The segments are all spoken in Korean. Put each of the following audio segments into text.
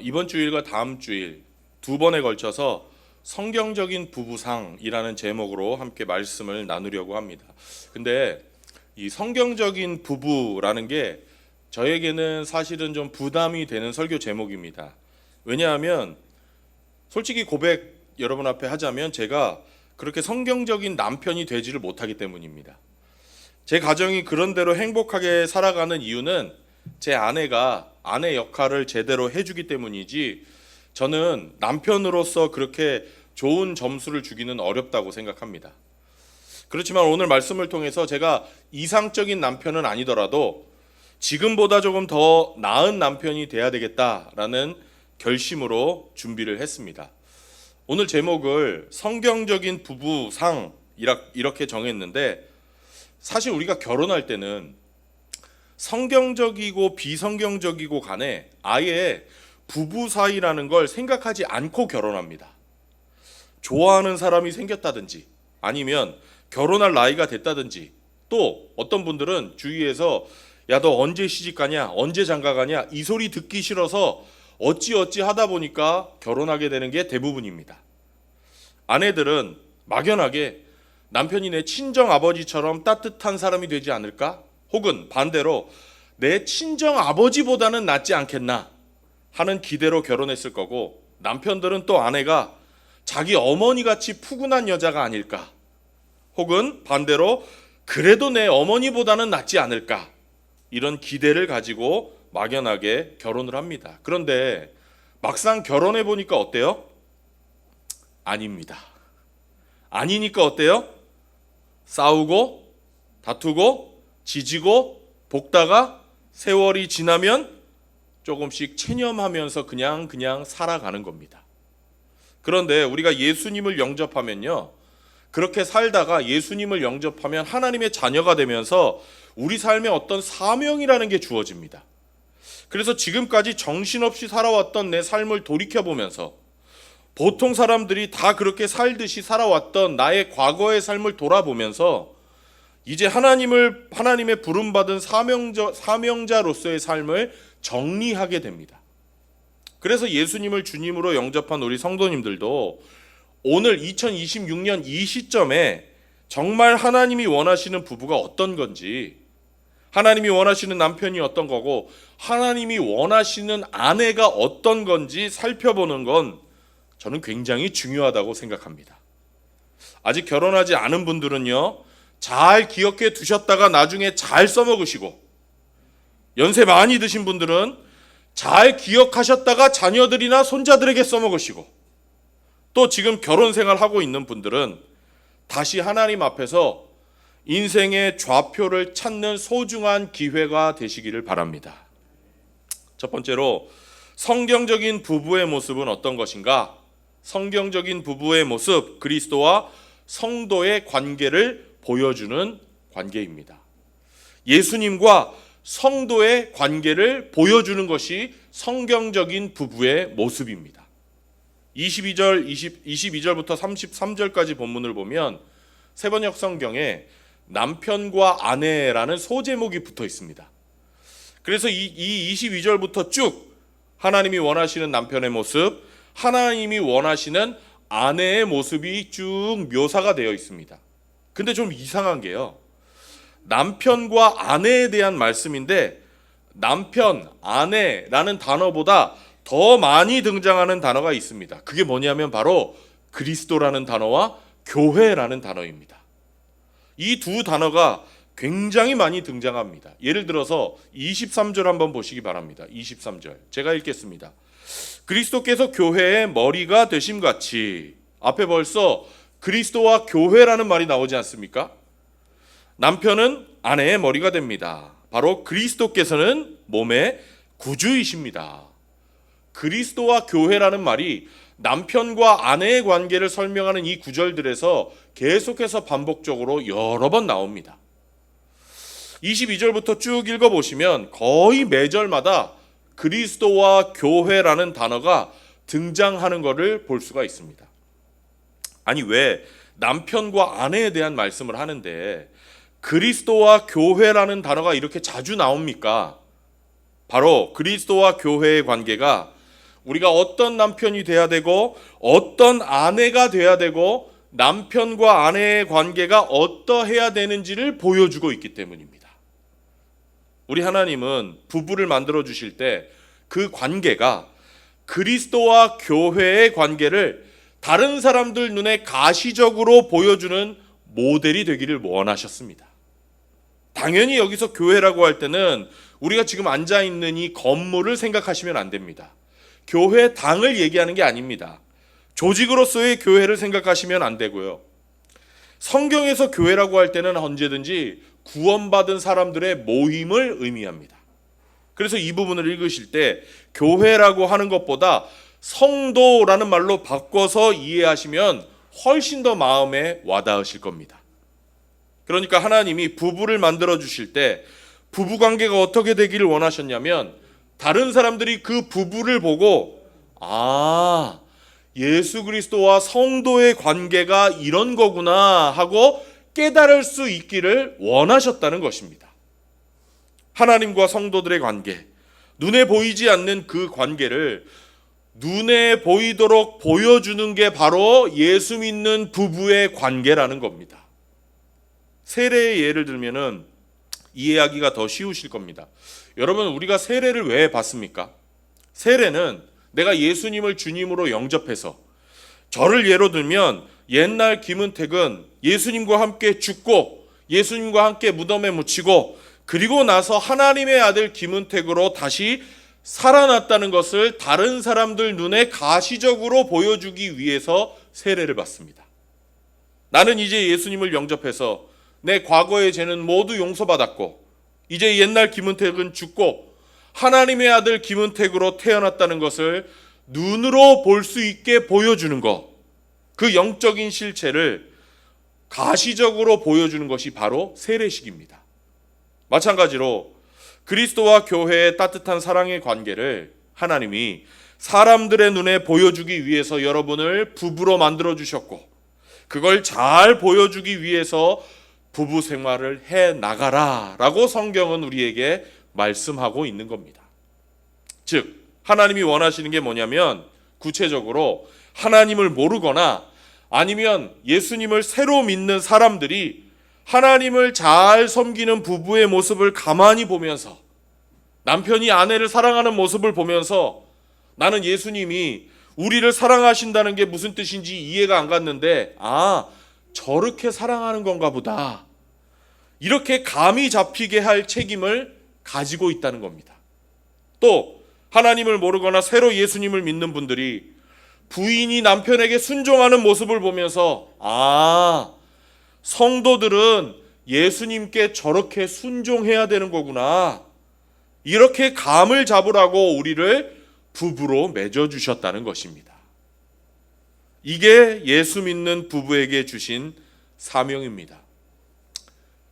이번 주일과 다음 주일 두 번에 걸쳐서 성경적인 부부상이라는 제목으로 함께 말씀을 나누려고 합니다. 근데 이 성경적인 부부라는 게 저에게는 사실은 좀 부담이 되는 설교 제목입니다. 왜냐하면 솔직히 고백 여러분 앞에 하자면 제가 그렇게 성경적인 남편이 되지를 못하기 때문입니다. 제 가정이 그런대로 행복하게 살아가는 이유는 제 아내가 아내 역할을 제대로 해주기 때문이지 저는 남편으로서 그렇게 좋은 점수를 주기는 어렵다고 생각합니다. 그렇지만 오늘 말씀을 통해서 제가 이상적인 남편은 아니더라도 지금보다 조금 더 나은 남편이 돼야 되겠다라는 결심으로 준비를 했습니다. 오늘 제목을 성경적인 부부상 이렇게 정했는데, 사실 우리가 결혼할 때는 성경적이고 비성경적이고 간에 아예 부부 사이라는 걸 생각하지 않고 결혼합니다. 좋아하는 사람이 생겼다든지 아니면 결혼할 나이가 됐다든지, 또 어떤 분들은 주위에서 야 너 언제 시집가냐, 언제 장가가냐 이 소리 듣기 싫어서 어찌어찌 하다 보니까 결혼하게 되는 게 대부분입니다. 아내들은 막연하게 남편이 내 친정 아버지처럼 따뜻한 사람이 되지 않을까? 혹은 반대로 내 친정 아버지보다는 낫지 않겠나 하는 기대로 결혼했을 거고, 남편들은 또 아내가 자기 어머니같이 푸근한 여자가 아닐까, 혹은 반대로 그래도 내 어머니보다는 낫지 않을까, 이런 기대를 가지고 막연하게 결혼을 합니다. 그런데 막상 결혼해 보니까 어때요? 아닙니다. 아니니까 어때요? 싸우고 다투고 지지고 볶다가 세월이 지나면 조금씩 체념하면서 그냥 살아가는 겁니다. 그런데 우리가 예수님을 영접하면요, 그렇게 살다가 예수님을 영접하면 하나님의 자녀가 되면서 우리 삶에 어떤 사명이라는 게 주어집니다. 그래서 지금까지 정신없이 살아왔던 내 삶을 돌이켜보면서 보통 사람들이 다 그렇게 살듯이 살아왔던 나의 과거의 삶을 돌아보면서 이제 하나님의 부름받은 사명자로서의 삶을 정리하게 됩니다. 그래서 예수님을 주님으로 영접한 우리 성도님들도 오늘 2026년 이 시점에 정말 하나님이 원하시는 부부가 어떤 건지, 하나님이 원하시는 남편이 어떤 거고, 하나님이 원하시는 아내가 어떤 건지 살펴보는 건 저는 굉장히 중요하다고 생각합니다. 아직 결혼하지 않은 분들은요, 잘 기억해 두셨다가 나중에 잘 써먹으시고, 연세 많이 드신 분들은 잘 기억하셨다가 자녀들이나 손자들에게 써먹으시고, 또 지금 결혼 생활하고 있는 분들은 다시 하나님 앞에서 인생의 좌표를 찾는 소중한 기회가 되시기를 바랍니다. 첫 번째로, 성경적인 부부의 모습은 어떤 것인가? 성경적인 부부의 모습, 그리스도와 성도의 관계를 보여주는 관계입니다. 예수님과 성도의 관계를 보여주는 것이 성경적인 부부의 모습입니다. 22절부터 33절까지 본문을 보면 세번역 성경에 남편과 아내라는 소제목이 붙어 있습니다. 그래서 이 22절부터 쭉 하나님이 원하시는 남편의 모습, 하나님이 원하시는 아내의 모습이 쭉 묘사가 되어 있습니다. 근데 좀 이상한 게요, 남편과 아내에 대한 말씀인데 남편, 아내라는 단어보다 더 많이 등장하는 단어가 있습니다. 그게 뭐냐면 바로 그리스도라는 단어와 교회라는 단어입니다. 이 두 단어가 굉장히 많이 등장합니다. 예를 들어서 23절 한번 보시기 바랍니다. 23절 제가 읽겠습니다. 그리스도께서 교회의 머리가 되심같이, 앞에 벌써 그리스도와 교회라는 말이 나오지 않습니까? 남편은 아내의 머리가 됩니다. 바로 그리스도께서는 몸의 구주이십니다. 그리스도와 교회라는 말이 남편과 아내의 관계를 설명하는 이 구절들에서 계속해서 반복적으로 여러 번 나옵니다. 22절부터 쭉 읽어보시면 거의 매절마다 그리스도와 교회라는 단어가 등장하는 것을 볼 수가 있습니다. 아니, 왜 남편과 아내에 대한 말씀을 하는데 그리스도와 교회라는 단어가 이렇게 자주 나옵니까? 바로 그리스도와 교회의 관계가 우리가 어떤 남편이 돼야 되고 어떤 아내가 돼야 되고 남편과 아내의 관계가 어떠해야 되는지를 보여주고 있기 때문입니다. 우리 하나님은 부부를 만들어 주실 때 그 관계가 그리스도와 교회의 관계를 다른 사람들 눈에 가시적으로 보여주는 모델이 되기를 원하셨습니다. 당연히 여기서 교회라고 할 때는 우리가 지금 앉아 있는 이 건물을 생각하시면 안 됩니다. 교회 당을 얘기하는 게 아닙니다. 조직으로서의 교회를 생각하시면 안 되고요. 성경에서 교회라고 할 때는 언제든지 구원받은 사람들의 모임을 의미합니다. 그래서 이 부분을 읽으실 때 교회라고 하는 것보다 성도라는 말로 바꿔서 이해하시면 훨씬 더 마음에 와닿으실 겁니다. 그러니까 하나님이 부부를 만들어 주실 때 부부 관계가 어떻게 되기를 원하셨냐면 다른 사람들이 그 부부를 보고 예수 그리스도와 성도의 관계가 이런 거구나 하고 깨달을 수 있기를 원하셨다는 것입니다. 하나님과 성도들의 관계, 눈에 보이지 않는 그 관계를 눈에 보이도록 보여주는 게 바로 예수 믿는 부부의 관계라는 겁니다. 세례의 예를 들면은 이해하기가 더 쉬우실 겁니다. 여러분, 우리가 세례를 왜 받습니까? 세례는 내가 예수님을 주님으로 영접해서, 저를 예로 들면 옛날 김은택은 예수님과 함께 죽고 예수님과 함께 무덤에 묻히고 그리고 나서 하나님의 아들 김은택으로 다시 살아났다는 것을 다른 사람들 눈에 가시적으로 보여주기 위해서 세례를 받습니다. 나는 이제 예수님을 영접해서 내 과거의 죄는 모두 용서받았고 이제 옛날 김은택은 죽고 하나님의 아들 김은택으로 태어났다는 것을 눈으로 볼 수 있게 보여주는 것, 그 영적인 실체를 가시적으로 보여주는 것이 바로 세례식입니다. 마찬가지로 그리스도와 교회의 따뜻한 사랑의 관계를 하나님이 사람들의 눈에 보여주기 위해서 여러분을 부부로 만들어 주셨고 그걸 잘 보여주기 위해서 부부 생활을 해 나가라 라고 성경은 우리에게 말씀하고 있는 겁니다. 즉 하나님이 원하시는 게 뭐냐면 구체적으로 하나님을 모르거나 아니면 예수님을 새로 믿는 사람들이 하나님을 잘 섬기는 부부의 모습을 가만히 보면서 남편이 아내를 사랑하는 모습을 보면서 나는 예수님이 우리를 사랑하신다는 게 무슨 뜻인지 이해가 안 갔는데 저렇게 사랑하는 건가 보다. 이렇게 감이 잡히게 할 책임을 가지고 있다는 겁니다. 또 하나님을 모르거나 새로 예수님을 믿는 분들이 부인이 남편에게 순종하는 모습을 보면서 성도들은 예수님께 저렇게 순종해야 되는 거구나. 이렇게 감을 잡으라고 우리를 부부로 맺어주셨다는 것입니다. 이게 예수 믿는 부부에게 주신 사명입니다.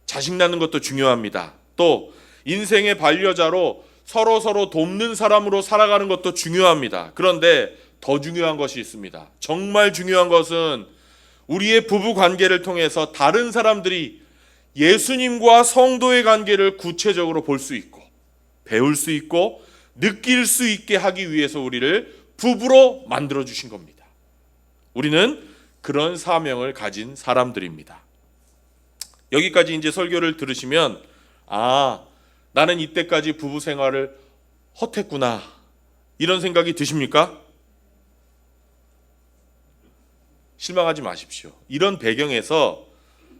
자식 낳는 것도 중요합니다. 또 인생의 반려자로 서로 돕는 사람으로 살아가는 것도 중요합니다. 그런데 더 중요한 것이 있습니다. 정말 중요한 것은 우리의 부부 관계를 통해서 다른 사람들이 예수님과 성도의 관계를 구체적으로 볼 수 있고 배울 수 있고 느낄 수 있게 하기 위해서 우리를 부부로 만들어 주신 겁니다. 우리는 그런 사명을 가진 사람들입니다. 여기까지 이제 설교를 들으시면 나는 이때까지 부부 생활을 헛했구나 이런 생각이 드십니까? 실망하지 마십시오. 이런 배경에서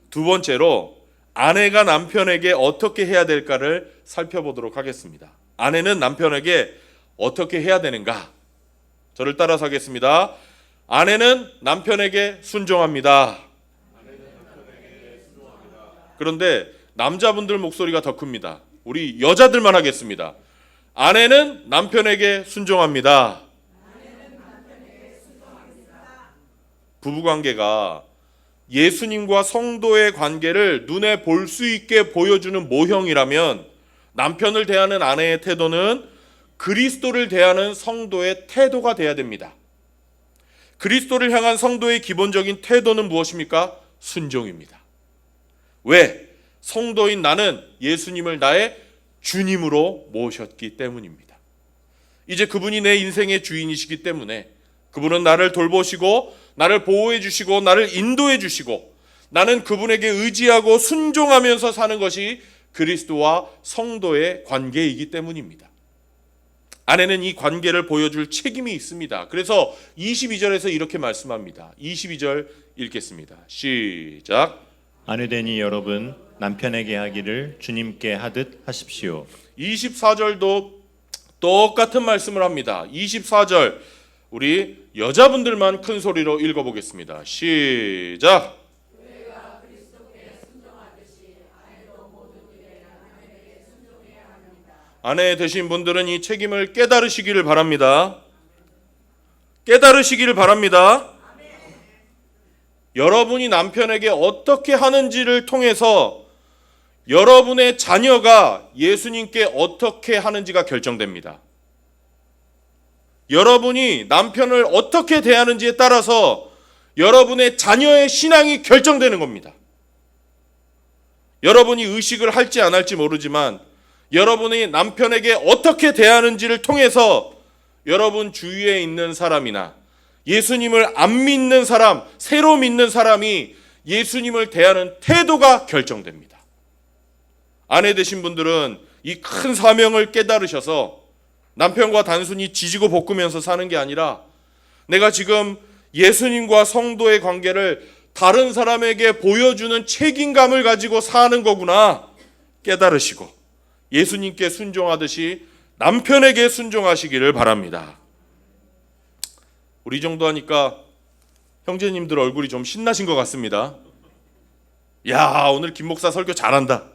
두 번째로 아내가 남편에게 어떻게 해야 될까를 살펴보도록 하겠습니다. 아내는 남편에게 어떻게 해야 되는가? 저를 따라서 하겠습니다. 아내는 남편에게 순종합니다. 그런데 남자분들 목소리가 더 큽니다. 우리 여자들만 하겠습니다. 아내는 남편에게 순종합니다. 부부관계가 예수님과 성도의 관계를 눈에 볼 수 있게 보여주는 모형이라면 남편을 대하는 아내의 태도는 그리스도를 대하는 성도의 태도가 돼야 됩니다. 그리스도를 향한 성도의 기본적인 태도는 무엇입니까? 순종입니다. 왜? 성도인 나는 예수님을 나의 주님으로 모셨기 때문입니다. 이제 그분이 내 인생의 주인이시기 때문에 그분은 나를 돌보시고 나를 보호해 주시고 나를 인도해 주시고 나는 그분에게 의지하고 순종하면서 사는 것이 그리스도와 성도의 관계이기 때문입니다. 아내는 이 관계를 보여줄 책임이 있습니다. 그래서 22절에서 이렇게 말씀합니다. 22절 읽겠습니다. 시작. 아내되니 여러분 남편에게 하기를 주님께 하듯 하십시오. 24절도 똑같은 말씀을 합니다. 24절 우리 여자분들만 큰 소리로 읽어보겠습니다. 시작. 아내 되신 분들은 이 책임을 깨달으시기를 바랍니다. 깨달으시기를 바랍니다. 여러분이 남편에게 어떻게 하는지를 통해서 여러분의 자녀가 예수님께 어떻게 하는지가 결정됩니다. 여러분이 남편을 어떻게 대하는지에 따라서 여러분의 자녀의 신앙이 결정되는 겁니다. 여러분이 의식을 할지 안 할지 모르지만 여러분이 남편에게 어떻게 대하는지를 통해서 여러분 주위에 있는 사람이나 예수님을 안 믿는 사람, 새로 믿는 사람이 예수님을 대하는 태도가 결정됩니다. 아내 되신 분들은 이 큰 사명을 깨달으셔서 남편과 단순히 지지고 볶으면서 사는 게 아니라 내가 지금 예수님과 성도의 관계를 다른 사람에게 보여주는 책임감을 가지고 사는 거구나 깨달으시고 예수님께 순종하듯이 남편에게 순종하시기를 바랍니다. 우리 정도 하니까 형제님들 얼굴이 좀 신나신 것 같습니다. 야, 오늘 김 목사 설교 잘한다.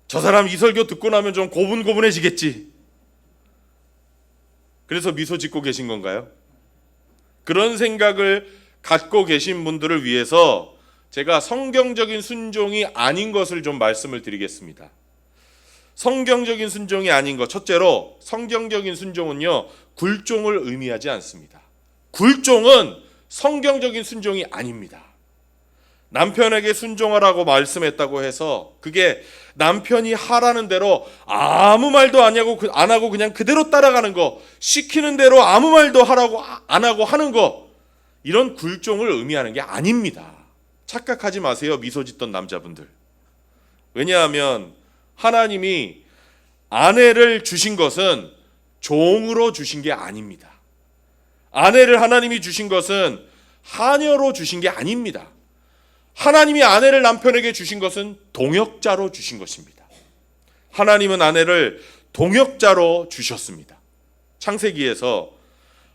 저 사람 이 설교 듣고 나면 좀 고분고분해지겠지. 그래서 미소 짓고 계신 건가요? 그런 생각을 갖고 계신 분들을 위해서 제가 성경적인 순종이 아닌 것을 좀 말씀을 드리겠습니다. 성경적인 순종이 아닌 것, 첫째로 성경적인 순종은요 굴종을 의미하지 않습니다. 굴종은 성경적인 순종이 아닙니다. 남편에게 순종하라고 말씀했다고 해서 그게 남편이 하라는 대로 아무 말도 안 하고 그냥 그대로 따라가는 거, 시키는 대로 아무 말도 하라고 안 하고 하는 거, 이런 굴종을 의미하는 게 아닙니다. 착각하지 마세요, 미소 짓던 남자분들. 왜냐하면 하나님이 아내를 주신 것은 종으로 주신 게 아닙니다. 아내를 하나님이 주신 것은 하녀로 주신 게 아닙니다. 하나님이 아내를 남편에게 주신 것은 동역자로 주신 것입니다. 하나님은 아내를 동역자로 주셨습니다. 창세기에서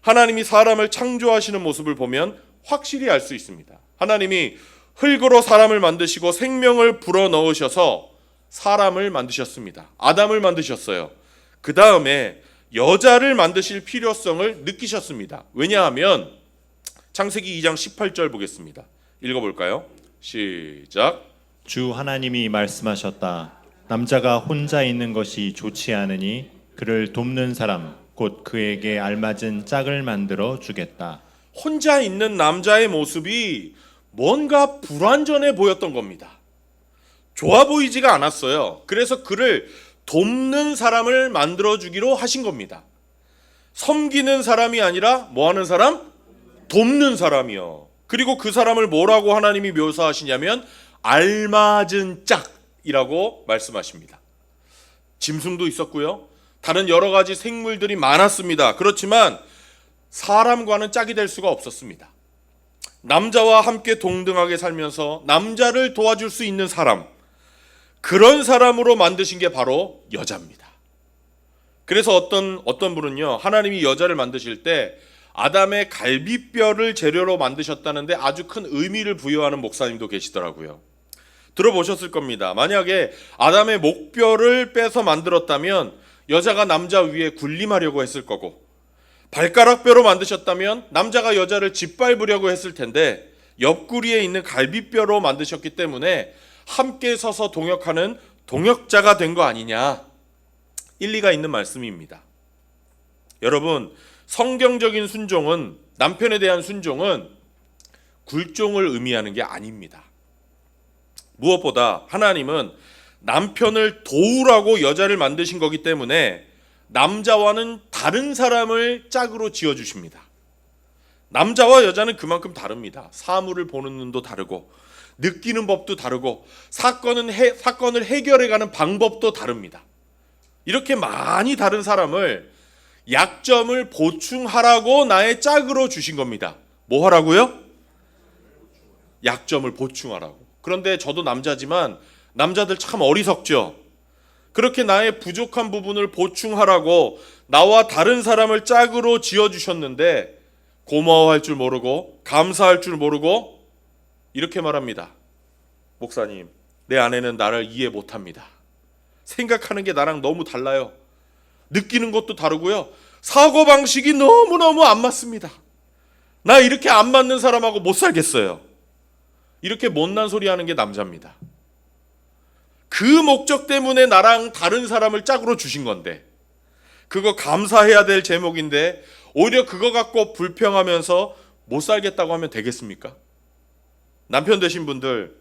하나님이 사람을 창조하시는 모습을 보면 확실히 알 수 있습니다. 하나님이 흙으로 사람을 만드시고 생명을 불어넣으셔서 사람을 만드셨습니다. 아담을 만드셨어요. 그 다음에 여자를 만드실 필요성을 느끼셨습니다. 왜냐하면 창세기 2장 18절 보겠습니다. 읽어볼까요? 시작. 주 하나님이 말씀하셨다. 남자가 혼자 있는 것이 좋지 않으니 그를 돕는 사람 곧 그에게 알맞은 짝을 만들어 주겠다. 혼자 있는 남자의 모습이 뭔가 불완전해 보였던 겁니다. 좋아 보이지가 않았어요. 그래서 그를 돕는 사람을 만들어 주기로 하신 겁니다. 섬기는 사람이 아니라 뭐 하는 사람? 돕는 사람이요. 그리고 그 사람을 뭐라고 하나님이 묘사하시냐면 알맞은 짝이라고 말씀하십니다. 짐승도 있었고요. 다른 여러 가지 생물들이 많았습니다. 그렇지만 사람과는 짝이 될 수가 없었습니다. 남자와 함께 동등하게 살면서 남자를 도와줄 수 있는 사람, 그런 사람으로 만드신 게 바로 여자입니다. 그래서 어떤 분은요, 하나님이 여자를 만드실 때 아담의 갈비뼈를 재료로 만드셨다는데 아주 큰 의미를 부여하는 목사님도 계시더라고요. 들어보셨을 겁니다. 만약에 아담의 목뼈를 빼서 만들었다면 여자가 남자 위에 군림하려고 했을 거고, 발가락뼈로 만드셨다면 남자가 여자를 짓밟으려고 했을 텐데 옆구리에 있는 갈비뼈로 만드셨기 때문에 함께 서서 동역하는 동역자가 된 거 아니냐, 일리가 있는 말씀입니다. 여러분, 성경적인 순종은, 남편에 대한 순종은 굴종을 의미하는 게 아닙니다. 무엇보다 하나님은 남편을 도우라고 여자를 만드신 거기 때문에 남자와는 다른 사람을 짝으로 지어주십니다. 남자와 여자는 그만큼 다릅니다. 사물을 보는 눈도 다르고 느끼는 법도 다르고 사건을 해결해가는 방법도 다릅니다. 이렇게 많이 다른 사람을 약점을 보충하라고 나의 짝으로 주신 겁니다. 뭐 하라고요? 약점을 보충하라고. 그런데 저도 남자지만 남자들 참 어리석죠. 그렇게 나의 부족한 부분을 보충하라고 나와 다른 사람을 짝으로 지어주셨는데 고마워할 줄 모르고 감사할 줄 모르고 이렇게 말합니다. 목사님, 내 아내는 나를 이해 못합니다. 생각하는 게 나랑 너무 달라요. 느끼는 것도 다르고요. 사고방식이 너무너무 안 맞습니다. 나 이렇게 안 맞는 사람하고 못 살겠어요. 이렇게 못난 소리 하는 게 남자입니다. 그 목적 때문에 나랑 다른 사람을 짝으로 주신 건데 그거 감사해야 될 제목인데 오히려 그거 갖고 불평하면서 못 살겠다고 하면 되겠습니까? 남편 되신 분들,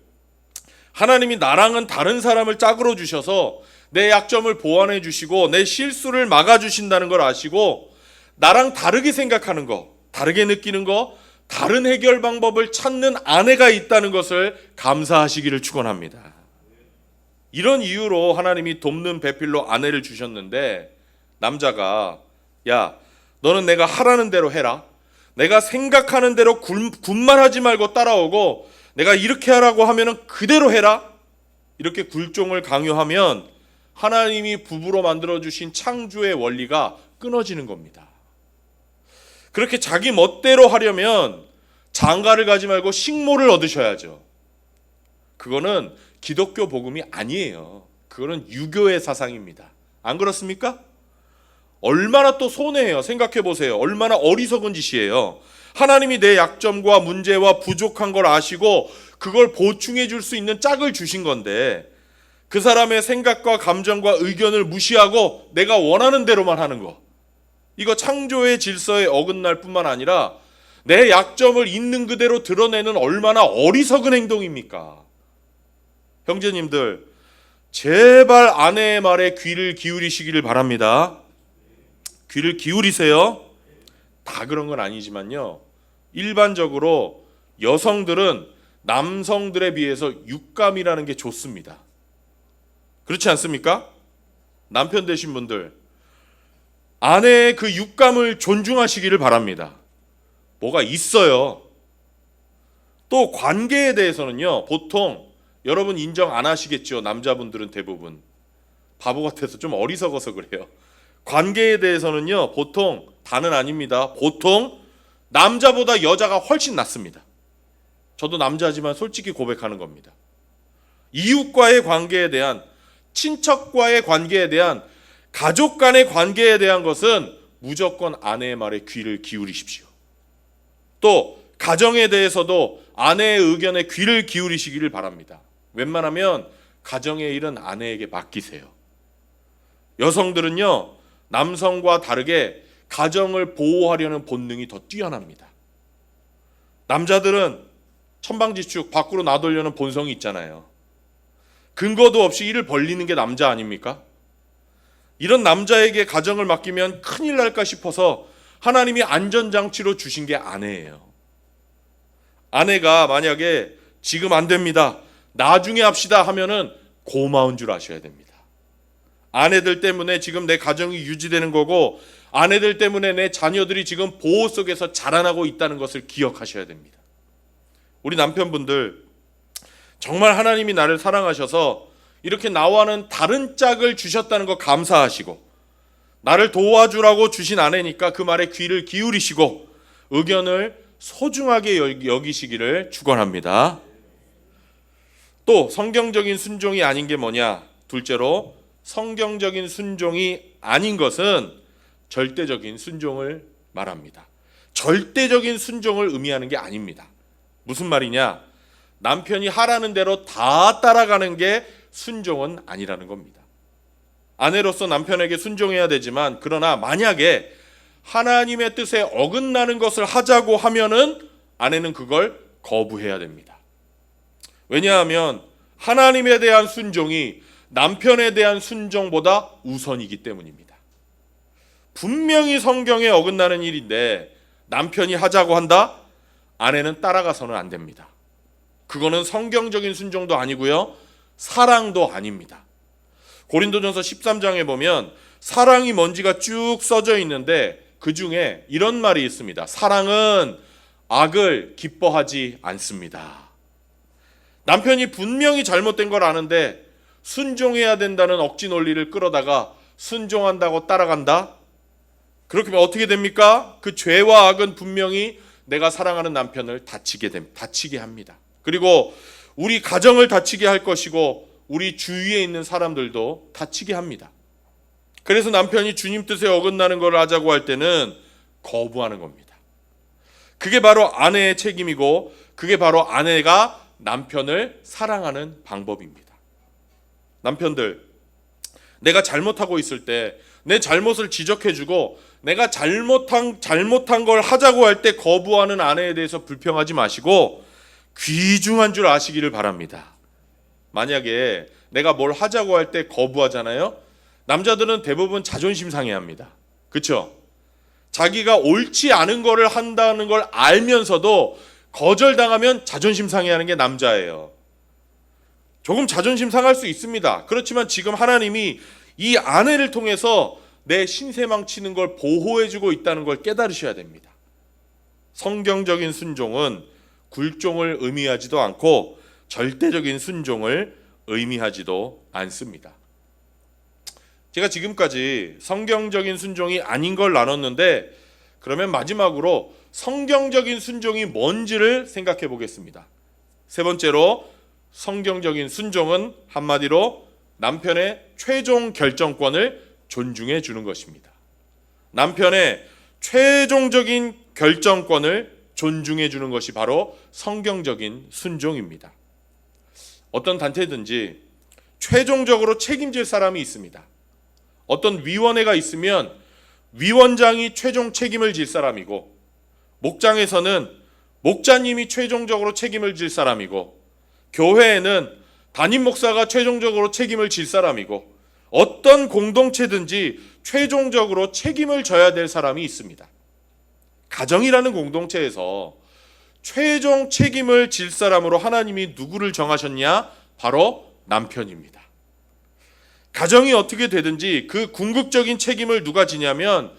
하나님이 나랑은 다른 사람을 짝으로 주셔서 내 약점을 보완해 주시고 내 실수를 막아 주신다는 걸 아시고 나랑 다르게 생각하는 거, 다르게 느끼는 거, 다른 해결 방법을 찾는 아내가 있다는 것을 감사하시기를 축원합니다. 이런 이유로 하나님이 돕는 배필로 아내를 주셨는데 남자가 야, 너는 내가 하라는 대로 해라. 내가 생각하는 대로 군말하지 말고 따라오고 내가 이렇게 하라고 하면은 그대로 해라. 이렇게 굴종을 강요하면 하나님이 부부로 만들어주신 창조의 원리가 끊어지는 겁니다. 그렇게 자기 멋대로 하려면 장가를 가지 말고 식모를 얻으셔야죠. 그거는 기독교 복음이 아니에요. 그거는 유교의 사상입니다. 안 그렇습니까? 얼마나 또 손해예요. 생각해 보세요. 얼마나 어리석은 짓이에요. 하나님이 내 약점과 문제와 부족한 걸 아시고 그걸 보충해 줄 수 있는 짝을 주신 건데 그 사람의 생각과 감정과 의견을 무시하고 내가 원하는 대로만 하는 거. 이거 창조의 질서에 어긋날 뿐만 아니라 내 약점을 있는 그대로 드러내는 얼마나 어리석은 행동입니까? 형제님들, 제발 아내의 말에 귀를 기울이시기를 바랍니다. 귀를 기울이세요. 다 그런 건 아니지만요. 일반적으로 여성들은 남성들에 비해서 육감이라는 게 좋습니다. 그렇지 않습니까? 남편 되신 분들, 아내의 그 육감을 존중하시기를 바랍니다. 뭐가 있어요. 또 관계에 대해서는요, 보통 여러분 인정 안 하시겠죠. 남자분들은 대부분 바보 같아서 좀 어리석어서 그래요. 관계에 대해서는요, 보통 다는 아닙니다. 보통 남자보다 여자가 훨씬 낫습니다. 저도 남자지만 솔직히 고백하는 겁니다. 이웃과의 관계에 대한, 친척과의 관계에 대한, 가족 간의 관계에 대한 것은 무조건 아내의 말에 귀를 기울이십시오. 또 가정에 대해서도 아내의 의견에 귀를 기울이시기를 바랍니다. 웬만하면 가정의 일은 아내에게 맡기세요. 여성들은요, 남성과 다르게 가정을 보호하려는 본능이 더 뛰어납니다. 남자들은 천방지축 밖으로 나돌려는 본성이 있잖아요. 근거도 없이 일을 벌리는 게 남자 아닙니까? 이런 남자에게 가정을 맡기면 큰일 날까 싶어서 하나님이 안전장치로 주신 게 아내예요. 아내가 만약에 지금 안 됩니다, 나중에 합시다 하면은 고마운 줄 아셔야 됩니다. 아내들 때문에 지금 내 가정이 유지되는 거고 아내들 때문에 내 자녀들이 지금 보호 속에서 자라나고 있다는 것을 기억하셔야 됩니다. 우리 남편분들, 정말 하나님이 나를 사랑하셔서 이렇게 나와는 다른 짝을 주셨다는 거 감사하시고 나를 도와주라고 주신 아내니까 그 말에 귀를 기울이시고 의견을 소중하게 여기시기를 축원합니다. 또 성경적인 순종이 아닌 게 뭐냐? 둘째로, 성경적인 순종이 아닌 것은 절대적인 순종을 말합니다. 절대적인 순종을 의미하는 게 아닙니다. 무슨 말이냐? 남편이 하라는 대로 다 따라가는 게 순종은 아니라는 겁니다. 아내로서 남편에게 순종해야 되지만 그러나 만약에 하나님의 뜻에 어긋나는 것을 하자고 하면은 아내는 그걸 거부해야 됩니다. 왜냐하면 하나님에 대한 순종이 남편에 대한 순종보다 우선이기 때문입니다. 분명히 성경에 어긋나는 일인데 남편이 하자고 한다? 아내는 따라가서는 안 됩니다. 그거는 성경적인 순종도 아니고요, 사랑도 아닙니다. 고린도전서 13장에 보면 사랑이 뭔지가 쭉 써져 있는데 그 중에 이런 말이 있습니다. 사랑은 악을 기뻐하지 않습니다. 남편이 분명히 잘못된 걸 아는데 순종해야 된다는 억지 논리를 끌어다가 순종한다고 따라간다? 그렇게 하면 어떻게 됩니까? 그 죄와 악은 분명히 내가 사랑하는 남편을 다치게 합니다. 그리고 우리 가정을 다치게 할 것이고 우리 주위에 있는 사람들도 다치게 합니다. 그래서 남편이 주님 뜻에 어긋나는 걸 하자고 할 때는 거부하는 겁니다. 그게 바로 아내의 책임이고 그게 바로 아내가 남편을 사랑하는 방법입니다. 남편들, 내가 잘못하고 있을 때 내 잘못을 지적해주고 내가 잘못한 걸 하자고 할 때 거부하는 아내에 대해서 불평하지 마시고 귀중한 줄 아시기를 바랍니다. 만약에 내가 뭘 하자고 할 때 거부하잖아요. 남자들은 대부분 자존심 상해합니다. 그렇죠? 자기가 옳지 않은 거를 한다는 걸 알면서도 거절당하면 자존심 상해하는 게 남자예요. 조금 자존심 상할 수 있습니다. 그렇지만 지금 하나님이 이 아내를 통해서 내 신세 망치는 걸 보호해주고 있다는 걸 깨달으셔야 됩니다. 성경적인 순종은 굴종을 의미하지도 않고 절대적인 순종을 의미하지도 않습니다. 제가 지금까지 성경적인 순종이 아닌 걸 나눴는데 그러면 마지막으로 성경적인 순종이 뭔지를 생각해 보겠습니다. 세 번째로 성경적인 순종은 한마디로 남편의 최종 결정권을 존중해 주는 것입니다. 남편의 최종적인 결정권을 존중해 주는 것이 바로 성경적인 순종입니다. 어떤 단체든지 최종적으로 책임질 사람이 있습니다. 어떤 위원회가 있으면 위원장이 최종 책임을 질 사람이고 목장에서는 목자님이 최종적으로 책임을 질 사람이고 교회에는 담임 목사가 최종적으로 책임을 질 사람이고 어떤 공동체든지 최종적으로 책임을 져야 될 사람이 있습니다. 가정이라는 공동체에서 최종 책임을 질 사람으로 하나님이 누구를 정하셨냐? 바로 남편입니다. 가정이 어떻게 되든지 그 궁극적인 책임을 누가 지냐면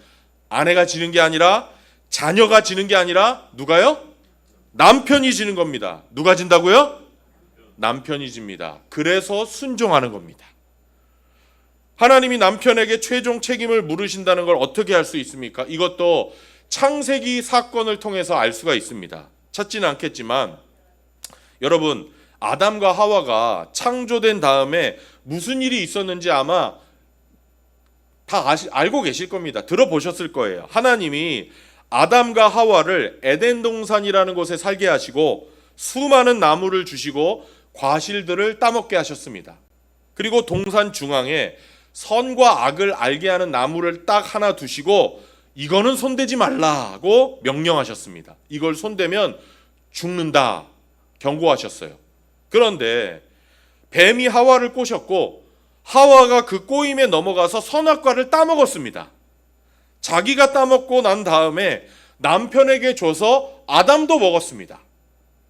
아내가 지는 게 아니라 자녀가 지는 게 아니라 누가요? 남편이 지는 겁니다. 누가 진다고요? 남편이 집니다. 그래서 순종하는 겁니다. 하나님이 남편에게 최종 책임을 물으신다는 걸 어떻게 알 수 있습니까? 이것도 창세기 사건을 통해서 알 수가 있습니다. 찾지는 않겠지만 여러분, 아담과 하와가 창조된 다음에 무슨 일이 있었는지 아마 다 알고 계실 겁니다. 들어보셨을 거예요. 하나님이 아담과 하와를 에덴 동산이라는 곳에 살게 하시고 수많은 나무를 주시고 과실들을 따먹게 하셨습니다. 그리고 동산 중앙에 선과 악을 알게 하는 나무를 딱 하나 두시고 이거는 손대지 말라고 명령하셨습니다. 이걸 손대면 죽는다 경고하셨어요. 그런데 뱀이 하와를 꼬셨고 하와가 그 꼬임에 넘어가서 선악과를 따먹었습니다. 자기가 따먹고 난 다음에 남편에게 줘서 아담도 먹었습니다.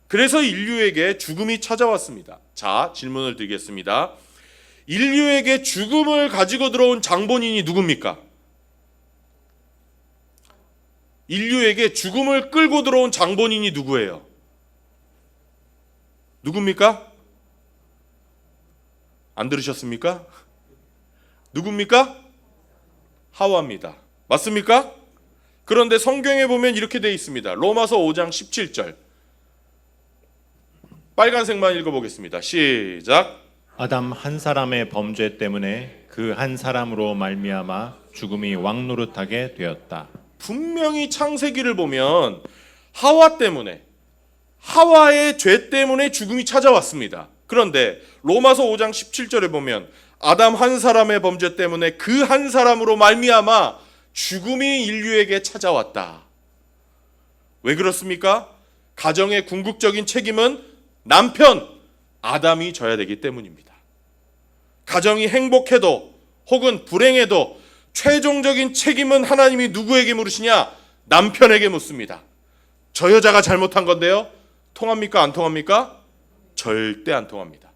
그래서 인류에게 죽음이 찾아왔습니다. 자, 질문을 드리겠습니다. 인류에게 죽음을 가지고 들어온 장본인이 누굽니까? 인류에게 죽음을 끌고 들어온 장본인이 누구예요? 누굽니까? 안 들으셨습니까? 누굽니까? 하와입니다. 맞습니까? 그런데 성경에 보면 이렇게 되어 있습니다. 로마서 5장 17절. 빨간색만 읽어보겠습니다. 시작. 아담 한 사람의 범죄 때문에 그 한 사람으로 말미암아 죽음이 왕노릇하게 되었다. 분명히 창세기를 보면 하와 때문에, 하와의 죄 때문에 죽음이 찾아왔습니다. 그런데 로마서 5장 17절에 보면 아담 한 사람의 범죄 때문에 그 한 사람으로 말미암아 죽음이 인류에게 찾아왔다. 왜 그렇습니까? 가정의 궁극적인 책임은 남편 아담이 져야 되기 때문입니다. 가정이 행복해도 혹은 불행해도 최종적인 책임은 하나님이 누구에게 물으시냐? 남편에게 묻습니다. 저 여자가 잘못한 건데요. 통합니까? 안 통합니까? 절대 안 통합니다.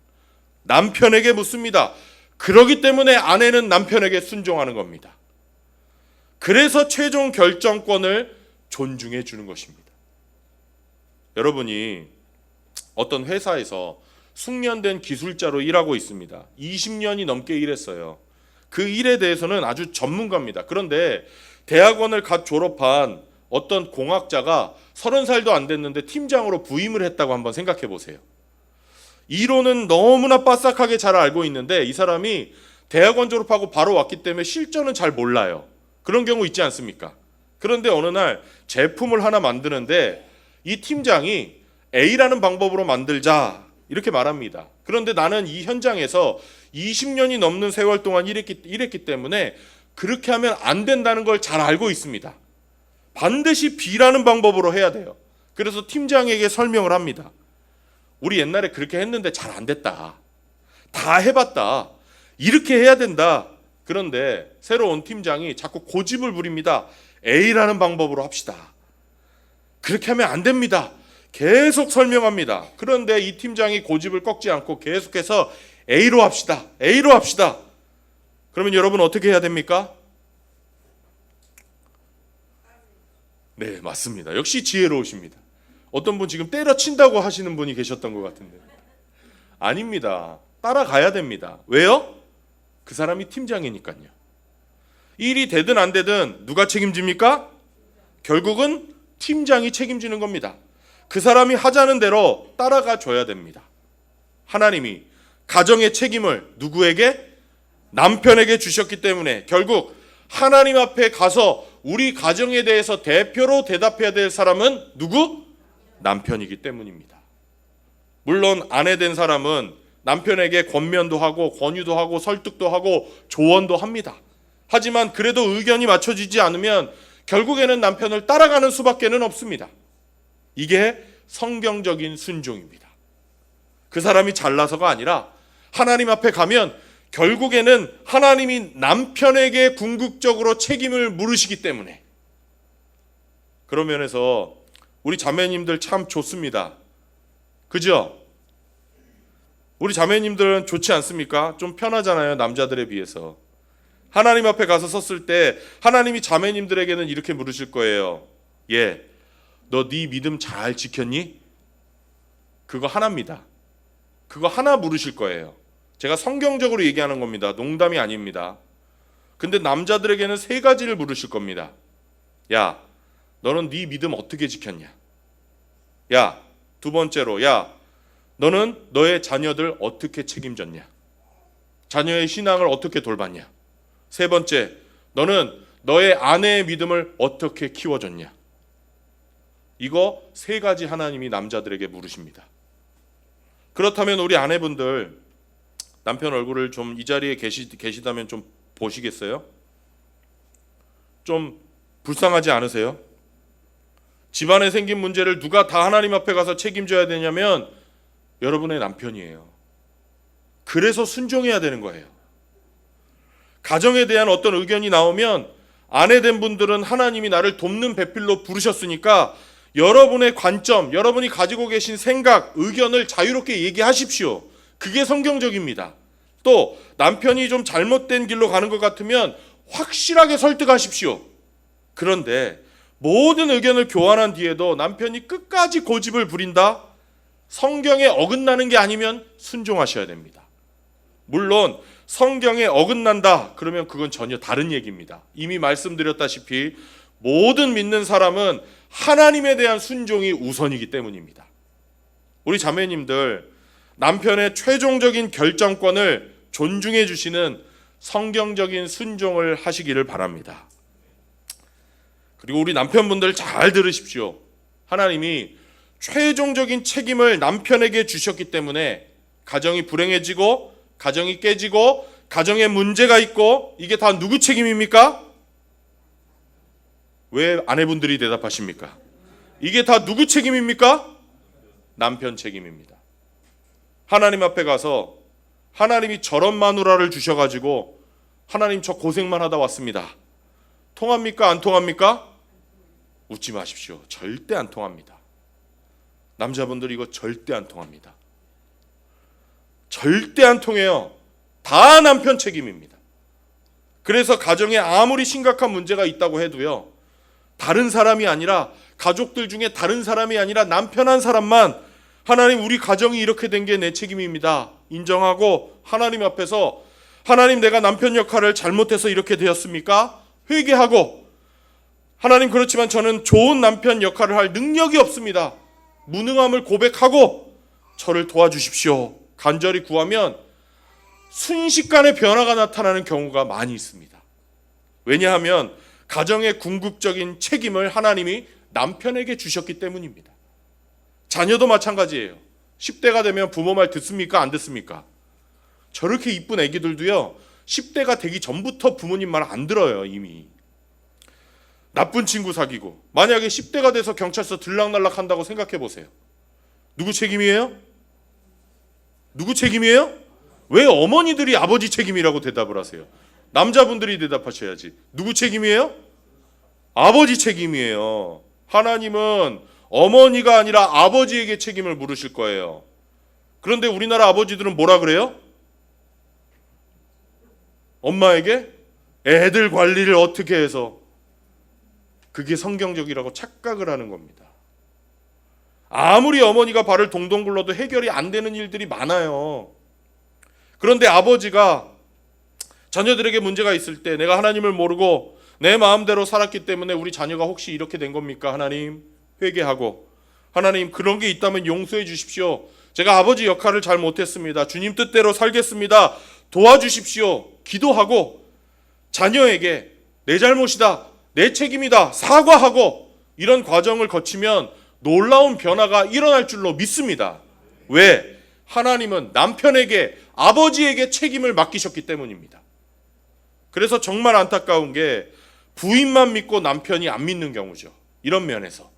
남편에게 묻습니다. 그러기 때문에 아내는 남편에게 순종하는 겁니다. 그래서 최종 결정권을 존중해 주는 것입니다. 여러분이 어떤 회사에서 숙련된 기술자로 일하고 있습니다. 20년이 넘게 일했어요. 그 일에 대해서는 아주 전문가입니다. 그런데 대학원을 갓 졸업한 어떤 공학자가 30살도 안 됐는데 팀장으로 부임을 했다고 한번 생각해 보세요. 이론은 너무나 빠삭하게 잘 알고 있는데 이 사람이 대학원 졸업하고 바로 왔기 때문에 실전은 잘 몰라요. 그런 경우 있지 않습니까? 그런데 어느 날 제품을 하나 만드는데 이 팀장이 A라는 방법으로 만들자 이렇게 말합니다. 그런데 나는 이 현장에서 20년이 넘는 세월 동안 일했기 때문에 그렇게 하면 안 된다는 걸 잘 알고 있습니다. 반드시 B라는 방법으로 해야 돼요. 그래서 팀장에게 설명을 합니다. 우리 옛날에 그렇게 했는데 잘 안 됐다. 다 해봤다. 이렇게 해야 된다. 그런데 새로 온 팀장이 자꾸 고집을 부립니다. A라는 방법으로 합시다. 그렇게 하면 안 됩니다. 계속 설명합니다. 그런데 이 팀장이 고집을 꺾지 않고 계속해서 A로 합시다. A로 합시다. 그러면 여러분 어떻게 해야 됩니까? 네, 맞습니다. 역시 지혜로우십니다. 어떤 분 지금 때려친다고 하시는 분이 계셨던 것 같은데. 아닙니다. 따라가야 됩니다. 왜요? 그 사람이 팀장이니까요. 일이 되든 안 되든 누가 책임집니까? 결국은 팀장이 책임지는 겁니다. 그 사람이 하자는 대로 따라가 줘야 됩니다. 하나님이 가정의 책임을 누구에게? 남편에게 주셨기 때문에 결국 하나님 앞에 가서 우리 가정에 대해서 대표로 대답해야 될 사람은 누구? 남편이기 때문입니다. 물론 아내 된 사람은 남편에게 권면도 하고 권유도 하고 설득도 하고 조언도 합니다. 하지만 그래도 의견이 맞춰지지 않으면 결국에는 남편을 따라가는 수밖에는 없습니다. 이게 성경적인 순종입니다. 그 사람이 잘나서가 아니라 하나님 앞에 가면 결국에는 하나님이 남편에게 궁극적으로 책임을 물으시기 때문에 그런 면에서 우리 자매님들 참 좋습니다. 그죠? 우리 자매님들은 좋지 않습니까? 좀 편하잖아요. 남자들에 비해서. 하나님 앞에 가서 섰을 때 하나님이 자매님들에게는 이렇게 물으실 거예요. 예, 너 네 믿음 잘 지켰니? 그거 하나입니다. 그거 하나 물으실 거예요. 제가 성경적으로 얘기하는 겁니다. 농담이 아닙니다. 근데 남자들에게는 3가지를 물으실 겁니다. 야, 너는 네 믿음 어떻게 지켰냐? 야, 2번째로, 야, 너는 너의 자녀들 어떻게 책임졌냐? 자녀의 신앙을 어떻게 돌봤냐? 3번째, 너는 너의 아내의 믿음을 어떻게 키워줬냐? 이거 3가지 하나님이 남자들에게 물으십니다. 그렇다면 우리 아내분들 남편 얼굴을 좀 이 자리에 계시다면 좀 보시겠어요? 좀 불쌍하지 않으세요? 집안에 생긴 문제를 누가 다 하나님 앞에 가서 책임져야 되냐면 여러분의 남편이에요. 그래서 순종해야 되는 거예요. 가정에 대한 어떤 의견이 나오면 아내 된 분들은 하나님이 나를 돕는 배필로 부르셨으니까 여러분의 관점, 여러분이 가지고 계신 생각, 의견을 자유롭게 얘기하십시오. 그게 성경적입니다. 또 남편이 좀 잘못된 길로 가는 것 같으면 확실하게 설득하십시오. 그런데 모든 의견을 교환한 뒤에도 남편이 끝까지 고집을 부린다? 성경에 어긋나는 게 아니면 순종하셔야 됩니다. 물론 성경에 어긋난다 그러면 그건 전혀 다른 얘기입니다. 이미 말씀드렸다시피 모든 믿는 사람은 하나님에 대한 순종이 우선이기 때문입니다. 우리 자매님들 남편의 최종적인 결정권을 존중해 주시는 성경적인 순종을 하시기를 바랍니다. 그리고 우리 남편분들 잘 들으십시오. 하나님이 최종적인 책임을 남편에게 주셨기 때문에 가정이 불행해지고 가정이 깨지고 가정에 문제가 있고 이게 다 누구 책임입니까? 왜 아내분들이 대답하십니까? 이게 다 누구 책임입니까? 남편 책임입니다. 하나님 앞에 가서 하나님이 저런 마누라를 주셔가지고 하나님 저 고생만 하다 왔습니다. 통합니까? 안 통합니까? 웃지 마십시오. 절대 안 통합니다. 남자분들 이거 절대 안 통합니다. 절대 안 통해요. 다 남편 책임입니다. 그래서 가정에 아무리 심각한 문제가 있다고 해도요, 다른 사람이 아니라, 가족들 중에 다른 사람이 아니라 남편 한 사람만 하나님 우리 가정이 이렇게 된 게 내 책임입니다 인정하고 하나님 앞에서 하나님 내가 남편 역할을 잘못해서 이렇게 되었습니까? 회개하고 하나님 그렇지만 저는 좋은 남편 역할을 할 능력이 없습니다. 무능함을 고백하고 저를 도와주십시오. 간절히 구하면 순식간에 변화가 나타나는 경우가 많이 있습니다. 왜냐하면 가정의 궁극적인 책임을 하나님이 남편에게 주셨기 때문입니다. 자녀도 마찬가지예요. 10대가 되면 부모 말 듣습니까? 안 듣습니까? 저렇게 이쁜 애기들도요, 10대가 되기 전부터 부모님 말 안 들어요. 이미 나쁜 친구 사귀고, 만약에 10대가 돼서 경찰서 들락날락 한다고 생각해 보세요. 누구 책임이에요? 누구 책임이에요? 왜 어머니들이 아버지 책임이라고 대답을 하세요? 남자분들이 대답하셔야지. 누구 책임이에요? 아버지 책임이에요. 하나님은 어머니가 아니라 아버지에게 책임을 물으실 거예요. 그런데 우리나라 아버지들은 뭐라 그래요? 엄마에게 애들 관리를 어떻게 해서, 그게 성경적이라고 착각을 하는 겁니다. 아무리 어머니가 발을 동동 굴러도 해결이 안 되는 일들이 많아요. 그런데 아버지가 자녀들에게 문제가 있을 때 내가 하나님을 모르고 내 마음대로 살았기 때문에 우리 자녀가 혹시 이렇게 된 겁니까? 하나님 회개하고, 하나님 그런 게 있다면 용서해 주십시오. 제가 아버지 역할을 잘 못했습니다. 주님 뜻대로 살겠습니다. 도와주십시오. 기도하고 자녀에게 내 잘못이다, 내 책임이다 사과하고, 이런 과정을 거치면 놀라운 변화가 일어날 줄로 믿습니다. 왜? 하나님은 남편에게, 아버지에게 책임을 맡기셨기 때문입니다. 그래서 정말 안타까운 게 부인만 믿고 남편이 안 믿는 경우죠. 이런 면에서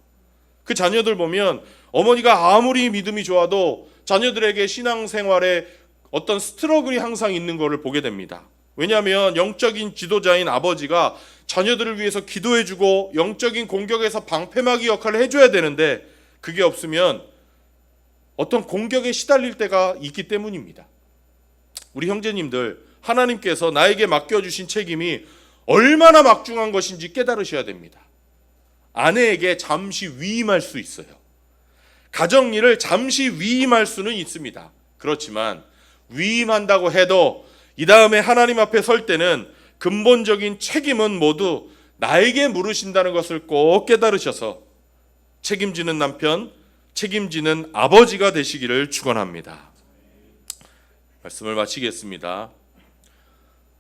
그 자녀들 보면 어머니가 아무리 믿음이 좋아도 자녀들에게 신앙생활에 어떤 스트러글이 항상 있는 것을 보게 됩니다. 왜냐하면 영적인 지도자인 아버지가 자녀들을 위해서 기도해주고 영적인 공격에서 방패막이 역할을 해줘야 되는데, 그게 없으면 어떤 공격에 시달릴 때가 있기 때문입니다. 우리 형제님들, 하나님께서 나에게 맡겨주신 책임이 얼마나 막중한 것인지 깨달으셔야 됩니다. 아내에게 잠시 위임할 수 있어요. 가정일을 잠시 위임할 수는 있습니다. 그렇지만 위임한다고 해도 이 다음에 하나님 앞에 설 때는 근본적인 책임은 모두 나에게 물으신다는 것을 꼭 깨달으셔서 책임지는 남편, 책임지는 아버지가 되시기를 축원합니다. 말씀을 마치겠습니다.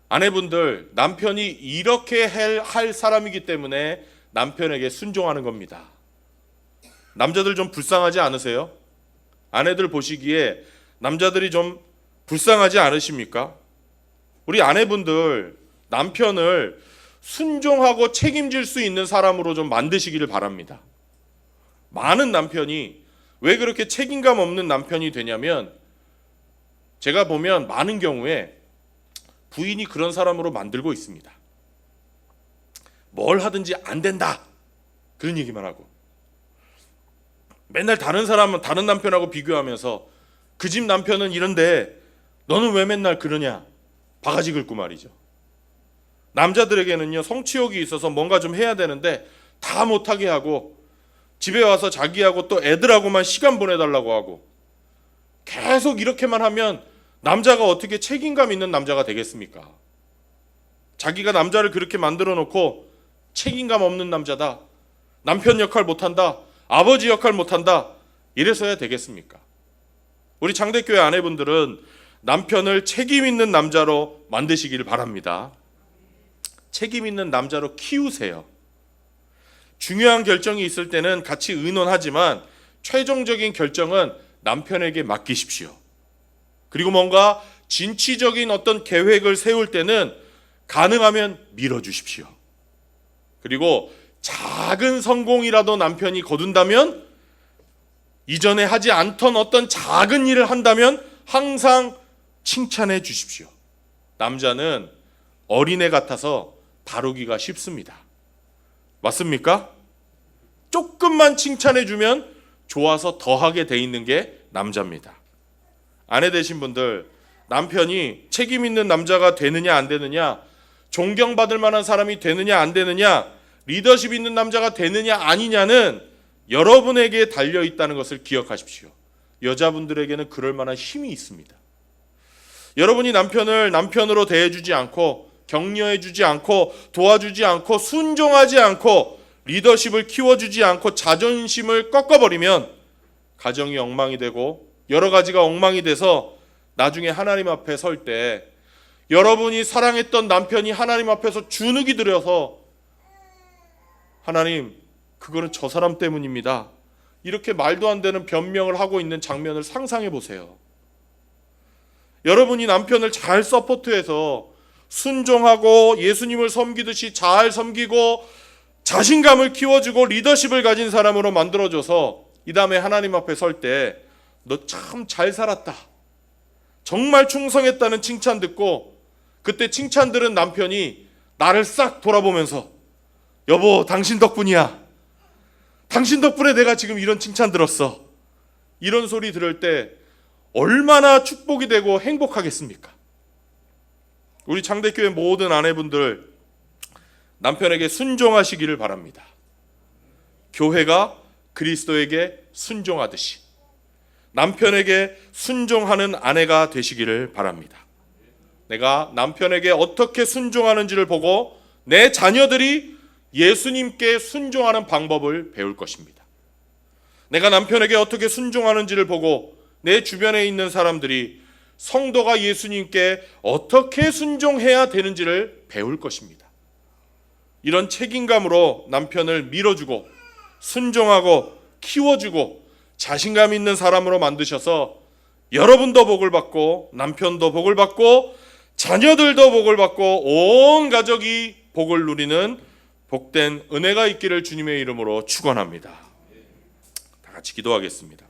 아내분들, 남편이 이렇게 할 사람이기 때문에 남편에게 순종하는 겁니다. 남자들 좀 불쌍하지 않으세요? 아내들 보시기에 남자들이 좀 불쌍하지 않으십니까? 우리 아내분들, 남편을 순종하고 책임질 수 있는 사람으로 좀 만드시기를 바랍니다. 많은 남편이 왜 그렇게 책임감 없는 남편이 되냐면, 제가 보면 많은 경우에 부인이 그런 사람으로 만들고 있습니다. 뭘 하든지 안 된다, 그런 얘기만 하고 맨날 다른 남편하고 비교하면서 그 집 남편은 이런데 너는 왜 맨날 그러냐, 바가지 긁고 말이죠. 남자들에게는요, 성취욕이 있어서 뭔가 좀 해야 되는데 다 못하게 하고, 집에 와서 자기하고 또 애들하고만 시간 보내달라고 하고, 계속 이렇게만 하면 남자가 어떻게 책임감 있는 남자가 되겠습니까? 자기가 남자를 그렇게 만들어 놓고 책임감 없는 남자다, 남편 역할 못한다, 아버지 역할 못한다, 이래서야 되겠습니까? 우리 장대교회 아내분들은 남편을 책임 있는 남자로 만드시기를 바랍니다. 책임 있는 남자로 키우세요. 중요한 결정이 있을 때는 같이 의논하지만 최종적인 결정은 남편에게 맡기십시오. 그리고 뭔가 진취적인 어떤 계획을 세울 때는 가능하면 밀어주십시오. 그리고 작은 성공이라도 남편이 거둔다면, 이전에 하지 않던 어떤 작은 일을 한다면 항상 칭찬해 주십시오. 남자는 어린애 같아서 다루기가 쉽습니다. 맞습니까? 조금만 칭찬해주면 좋아서 더하게 돼 있는 게 남자입니다. 아내 되신 분들, 남편이 책임 있는 남자가 되느냐 안 되느냐, 존경받을 만한 사람이 되느냐 안 되느냐, 리더십 있는 남자가 되느냐 아니냐는 여러분에게 달려 있다는 것을 기억하십시오. 여자분들에게는 그럴 만한 힘이 있습니다. 여러분이 남편을 남편으로 대해주지 않고, 격려해주지 않고, 도와주지 않고, 순종하지 않고, 리더십을 키워주지 않고 자존심을 꺾어버리면 가정이 엉망이 되고 여러 가지가 엉망이 돼서 나중에 하나님 앞에 설 때 여러분이 사랑했던 남편이 하나님 앞에서 주눅이 들어서 하나님, 그거는 저 사람 때문입니다, 이렇게 말도 안 되는 변명을 하고 있는 장면을 상상해 보세요. 여러분이 남편을 잘 서포트해서 순종하고 예수님을 섬기듯이 잘 섬기고 자신감을 키워주고 리더십을 가진 사람으로 만들어줘서 이 다음에 하나님 앞에 설 때 너 참 잘 살았다, 정말 충성했다는 칭찬 듣고, 그때 칭찬 들은 남편이 나를 싹 돌아보면서 여보, 당신 덕분이야, 당신 덕분에 내가 지금 이런 칭찬 들었어, 이런 소리 들을 때 얼마나 축복이 되고 행복하겠습니까? 우리 창대교회 모든 아내분들, 남편에게 순종하시기를 바랍니다. 교회가 그리스도에게 순종하듯이 남편에게 순종하는 아내가 되시기를 바랍니다. 내가 남편에게 어떻게 순종하는지를 보고 내 자녀들이 예수님께 순종하는 방법을 배울 것입니다. 내가 남편에게 어떻게 순종하는지를 보고 내 주변에 있는 사람들이 성도가 예수님께 어떻게 순종해야 되는지를 배울 것입니다. 이런 책임감으로 남편을 밀어주고 순종하고 키워주고 자신감 있는 사람으로 만드셔서 여러분도 복을 받고 남편도 복을 받고 자녀들도 복을 받고 온 가족이 복을 누리는 복된 은혜가 있기를 주님의 이름으로 축원합니다. 다 같이 기도하겠습니다.